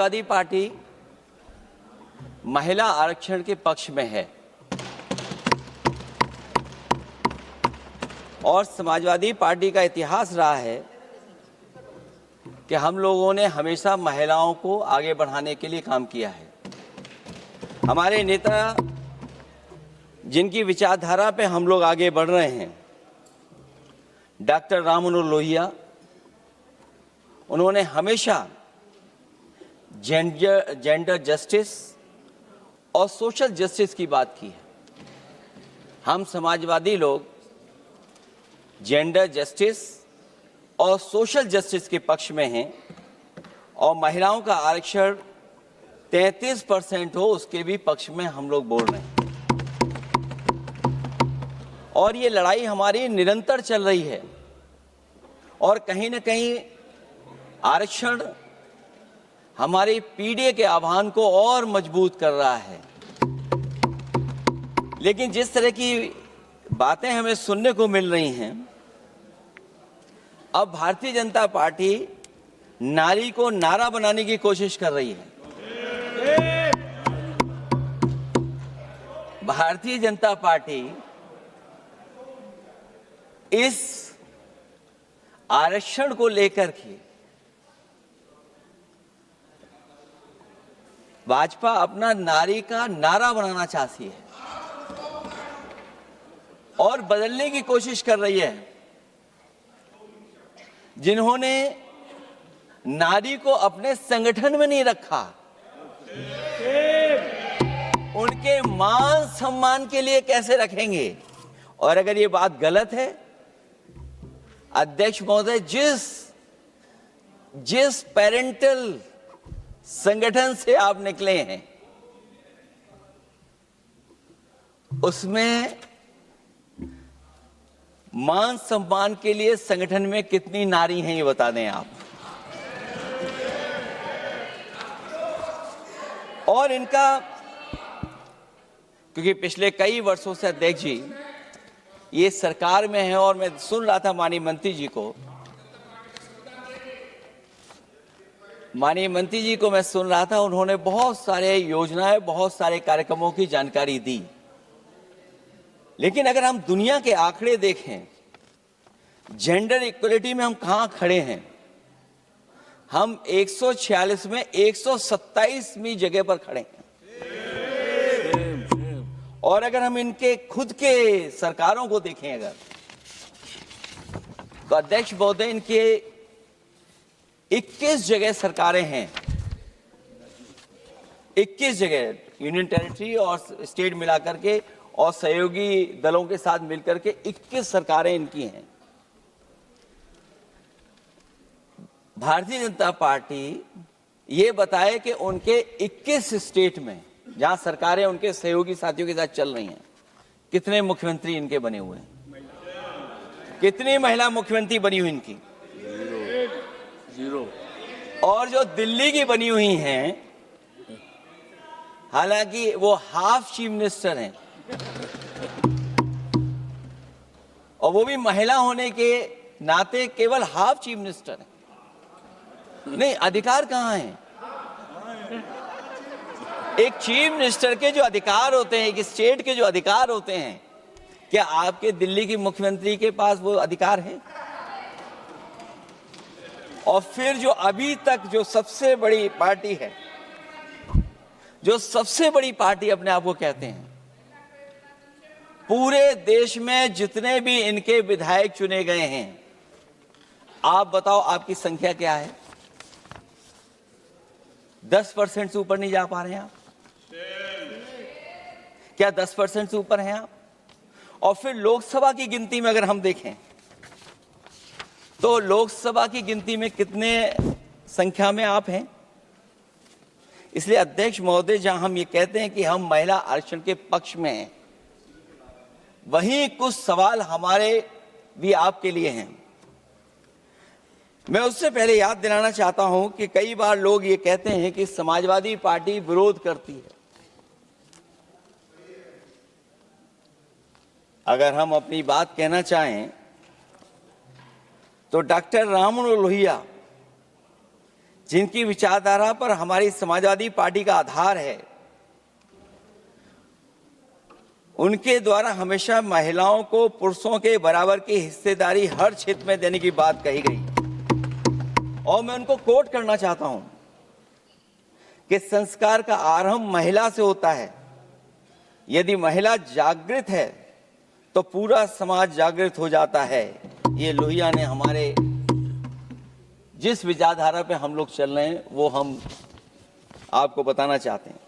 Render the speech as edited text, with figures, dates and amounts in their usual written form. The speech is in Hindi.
समाजवादी पार्टी महिला आरक्षण के पक्ष में है और समाजवादी पार्टी का इतिहास रहा है कि हम लोगों ने हमेशा महिलाओं को आगे बढ़ाने के लिए काम किया है। हमारे नेता जिनकी विचारधारा पे हम लोग आगे बढ़ रहे हैं, डॉक्टर राम मनोहर लोहिया, उन्होंने हमेशा जेंडर जस्टिस और सोशल जस्टिस की बात की है। हम समाजवादी लोग जेंडर जस्टिस और सोशल जस्टिस के पक्ष में हैं और महिलाओं का आरक्षण 33% हो उसके भी पक्ष में हम लोग बोल रहे हैं। और ये लड़ाई हमारी निरंतर चल रही है और कहीं न कहीं आरक्षण हमारी पीढ़ी के आह्वान को और मजबूत कर रहा है। लेकिन जिस तरह की बातें हमें सुनने को मिल रही हैं, अब भारतीय जनता पार्टी नारी को नारा बनाने की कोशिश कर रही है। भारतीय जनता पार्टी इस आरक्षण को लेकर के भाजपा अपना नारी का नारा बनाना चाहती है और बदलने की कोशिश कर रही है। जिन्होंने नारी को अपने संगठन में नहीं रखा, उनके मान सम्मान के लिए कैसे रखेंगे? और अगर ये बात गलत है, अध्यक्ष महोदय, जिस पेरेंटल संगठन से आप निकले हैं उसमें मान सम्मान के लिए संगठन में कितनी नारी हैं ये बता दें आप। और इनका, क्योंकि पिछले कई वर्षों से अध्यक्ष जी ये सरकार में है और मैं सुन रहा था माननीय मंत्री जी को मैं सुन रहा था, उन्होंने बहुत सारे योजनाएं, बहुत सारे कार्यक्रमों की जानकारी दी। लेकिन अगर हम दुनिया के आंकड़े देखें, जेंडर इक्वलिटी में हम कहां खड़े हैं? हम 146 में 127वीं जगह पर खड़े हैं। और अगर हम इनके खुद के सरकारों को देखें अगर, तो अध्यक्ष महोदय, इनके 21 जगह सरकारें हैं। 21 जगह यूनियन टेरिटरी और स्टेट मिलाकर के और सहयोगी दलों के साथ मिलकर के 21 सरकारें इनकी हैं। भारतीय जनता पार्टी ये बताए कि उनके 21 स्टेट में जहां सरकारें उनके सहयोगी साथियों के साथ चल रही हैं, कितने मुख्यमंत्री इनके बने हुए हैं? कितनी महिला मुख्यमंत्री बनी हुई इनकी? जीरो। और जो दिल्ली की बनी हुई हैं, हालांकि वो हाफ चीफ मिनिस्टर हैं और वो भी महिला होने के नाते केवल हाफ चीफ मिनिस्टर हैं। नहीं, अधिकार कहां हैं? एक चीफ मिनिस्टर के जो अधिकार होते हैं, एक स्टेट के जो अधिकार होते हैं, क्या आपके दिल्ली की मुख्यमंत्री के पास वो अधिकार है? और फिर जो अभी तक जो सबसे बड़ी पार्टी है, जो सबसे बड़ी पार्टी अपने आप को कहते हैं, पूरे देश में जितने भी इनके विधायक चुने गए हैं, आप बताओ आपकी संख्या क्या है? 10% से ऊपर नहीं जा पा रहे हैं आप? क्या 10% से ऊपर हैं आप? और फिर लोकसभा की गिनती में अगर हम देखें तो लोकसभा की गिनती में कितने संख्या में आप हैं? इसलिए अध्यक्ष महोदय, जहां हम ये कहते हैं कि हम महिला आरक्षण के पक्ष में हैं, वहीं कुछ सवाल हमारे भी आपके लिए हैं। मैं उससे पहले याद दिलाना चाहता हूं कि कई बार लोग ये कहते हैं कि समाजवादी पार्टी विरोध करती है। अगर हम अपनी बात कहना चाहें तो डॉक्टर राम मनोहर लोहिया जिनकी विचारधारा पर हमारी समाजवादी पार्टी का आधार है, उनके द्वारा हमेशा महिलाओं को पुरुषों के बराबर की हिस्सेदारी हर क्षेत्र में देने की बात कही गई। और मैं उनको कोट करना चाहता हूं कि संस्कार का आरंभ महिला से होता है। यदि महिला जागृत है तो पूरा समाज जागृत हो जाता है। ये लोहिया ने हमारे जिस विचारधारा पे हम लोग चल रहे हैं वो हम आपको बताना चाहते हैं।